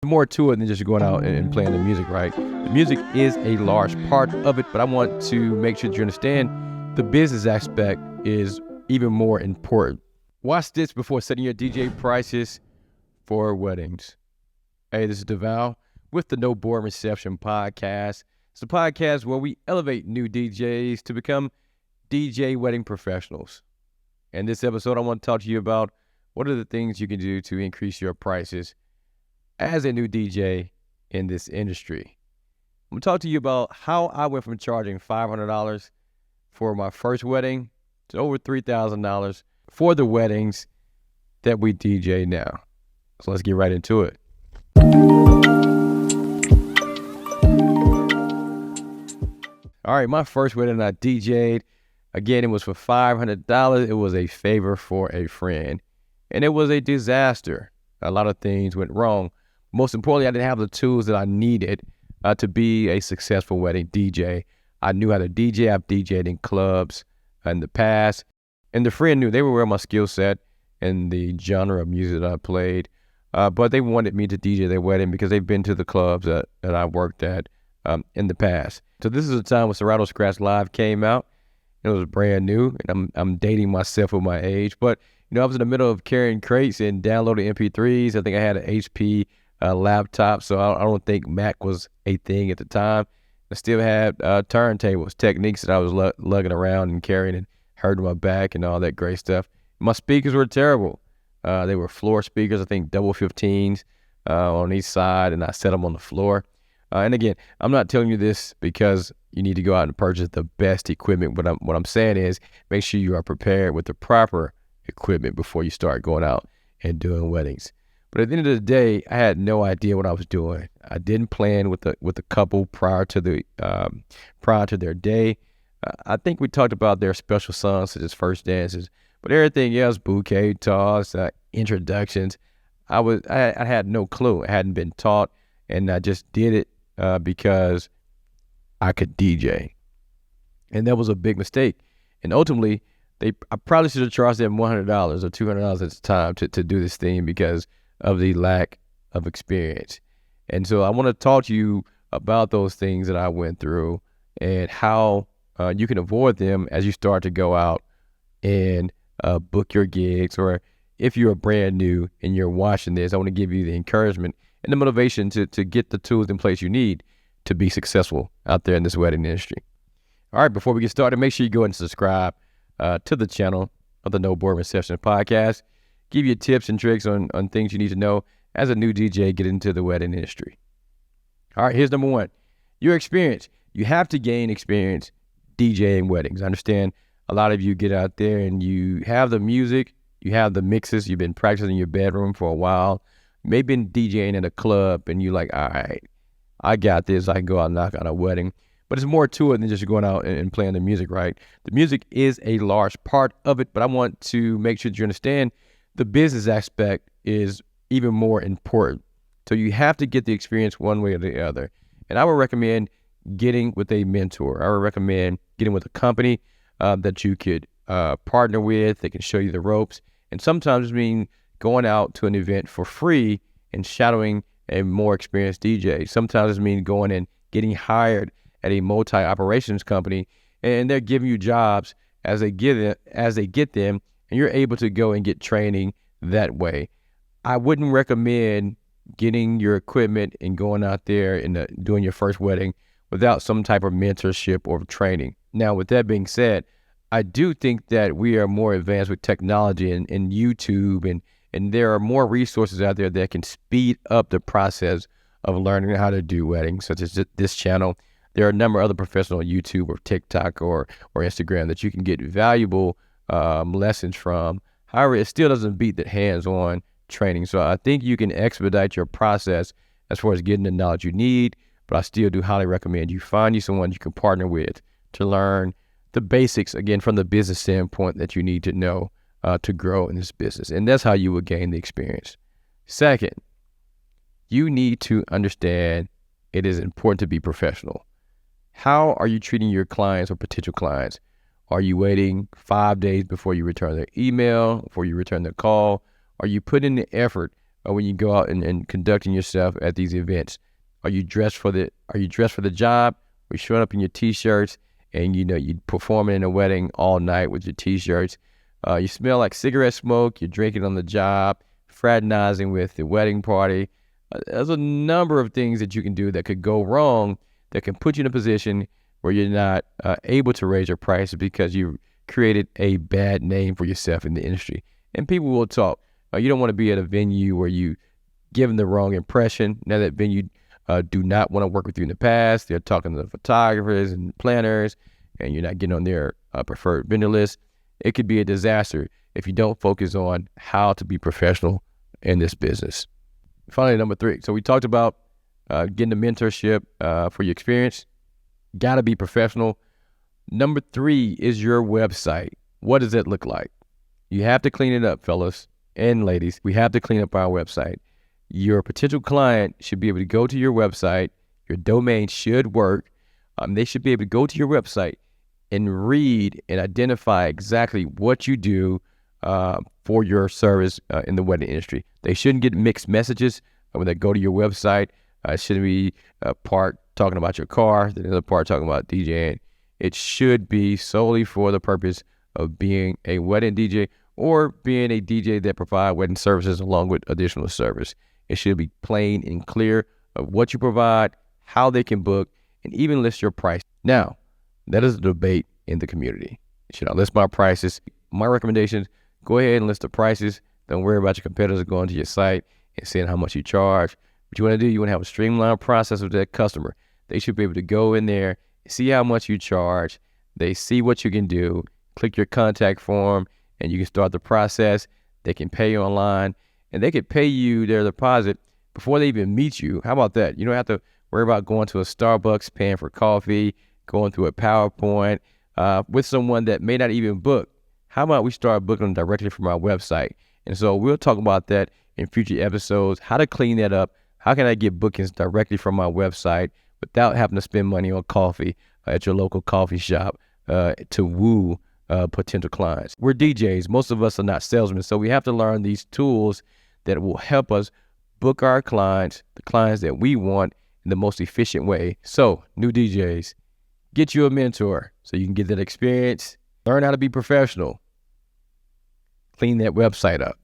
more to it than just going out and playing the music, right? The music is a large part of it, but I want to make sure that you understand the business aspect is even more important. Watch this before setting your DJ prices for weddings. Hey, this is DeVal with the No Boring Reception podcast. It's a podcast where we elevate new DJs to become DJ wedding professionals. In this episode, I want to talk to you about what are the things you can do to increase your prices as a new DJ in this industry. I'm going to talk to you about how I went from charging $500 for my first wedding to over $3,000 for the weddings that we DJ now. So let's get right into it. All right, my first wedding I DJ'd, again, it was for $500. It was a favor for a friend, and it was a disaster. A lot of things went wrong. Most importantly, I didn't have the tools that I needed to be a successful wedding DJ. I knew how to DJ. I've DJ'd in clubs in the past, and the friend knew they were aware of my skill set and the genre of music that I played, but they wanted me to DJ their wedding because they've been to the clubs that I worked at in the past. So this is the time when Serato Scratch Live came out. It was brand new, and I'm dating myself with my age, but I was in the middle of carrying crates and downloading MP3s. I think I had an HP laptop, so I don't think Mac was a thing at the time. I still had turntables, techniques that I was lugging around and carrying and hurting my back and all that great stuff. My speakers were terrible. They were floor speakers, I think double 15s on each side, and I set them on the floor. And again, I'm not telling you this because you need to go out and purchase the best equipment. What I'm saying is make sure you are prepared with the proper equipment before you start going out and doing weddings. But at the end of the day, I had no idea what I was doing. I didn't plan with the couple prior to their day. I think we talked about their special songs such as first dances, but everything else, bouquet toss, introductions, I had no clue. I hadn't been taught, and I just did it because I could DJ, and that was a big mistake. And ultimately, I probably should have charged them $100 or $200 at the time to do this thing because of the lack of experience. And so I want to talk to you about those things that I went through and how you can avoid them as you start to go out and book your gigs. Or if you're brand new and you're watching this, I want to give you the encouragement and the motivation to get the tools in place you need to be successful out there in this wedding industry. All right, before we get started, make sure you go ahead and subscribe to the channel of the No Boring Reception podcast. Give you tips and tricks on things you need to know as a new DJ get into the wedding industry. All right, here's number one. Your experience. You have to gain experience DJing weddings. I understand a lot of you get out there and you have the music, you have the mixes, you've been practicing in your bedroom for a while, maybe been DJing at a club, and you're like, all right, I got this. I can go out and knock on a wedding. But it's more to it than just going out and playing the music, right? The music is a large part of it, but I want to make sure that you understand the business aspect is even more important. So you have to get the experience one way or the other. And I would recommend getting with a mentor. I would recommend getting with a company that you could partner with. They can show you the ropes. And sometimes it means going out to an event for free and shadowing a more experienced DJ. Sometimes it means going and getting hired at a multi-operations company, and they're giving you jobs as they get them, and you're able to go and get training that way. I wouldn't recommend getting your equipment and going out there and doing your first wedding without some type of mentorship or training. Now, with that being said, I do think that we are more advanced with technology and YouTube, and there are more resources out there that can speed up the process of learning how to do weddings, such as this channel. There are a number of other professional YouTube or TikTok or Instagram that you can get valuable lessons from. However, it still doesn't beat the hands-on training. So I think you can expedite your process as far as getting the knowledge you need, but I still do highly recommend you find you someone you can partner with to learn the basics, again, from the business standpoint that you need to know to grow in this business. And that's how you will gain the experience. Second, you need to understand it is important to be professional. How are you treating your clients or potential clients? Are you waiting 5 days before you return their email, before you return their call? Are you putting the effort when you go out and conducting yourself at these events? Are you dressed for the job? Or you showing up in your t-shirts and you performing in a wedding all night with your t-shirts? You smell like cigarette smoke. You're drinking on the job, fraternizing with the wedding party. There's a number of things that you can do that could go wrong, that can put you in a position where you're not able to raise your prices because you created a bad name for yourself in the industry. And people will talk. You don't want to be at a venue where you give them the wrong impression. Now that venue do not want to work with you in the past. They're talking to the photographers and planners, and you're not getting on their preferred vendor list. It could be a disaster if you don't focus on how to be professional in this business. Finally, number 3. So we talked about getting the mentorship for your experience. Got to be professional. Number 3 is your website. What does that look like? You have to clean it up, fellas and ladies. We have to clean up our website. Your potential client should be able to go to your website. Your domain should work. They should be able to go to your website and read and identify exactly what you do for your service in the wedding industry. They shouldn't get mixed messages when they go to your website. It shouldn't be a part talking about your car, the other part talking about DJing. It should be solely for the purpose of being a wedding DJ or being a DJ that provide wedding services along with additional service. It should be plain and clear of what you provide, how they can book, and even list your price. Now, that is a debate in the community. Should I list my prices? My recommendations, go ahead and list the prices. Don't worry about your competitors going to your site and seeing how much you charge. What you want to do, you want to have a streamlined process with that customer. They should be able to go in there, see how much you charge. They see what you can do, click your contact form, and you can start the process. They can pay you online, and they can pay you their deposit before they even meet you. How about that? You don't have to worry about going to a Starbucks, paying for coffee, going through a PowerPoint with someone that may not even book. How about we start booking them directly from our website? And so we'll talk about that in future episodes, how to clean that up. How can I get bookings directly from my website without having to spend money on coffee at your local coffee shop to woo potential clients? We're DJs. Most of us are not salesmen. So we have to learn these tools that will help us book our clients, the clients that we want, in the most efficient way. So, new DJs, get you a mentor so you can get that experience. Learn how to be professional. Clean that website up.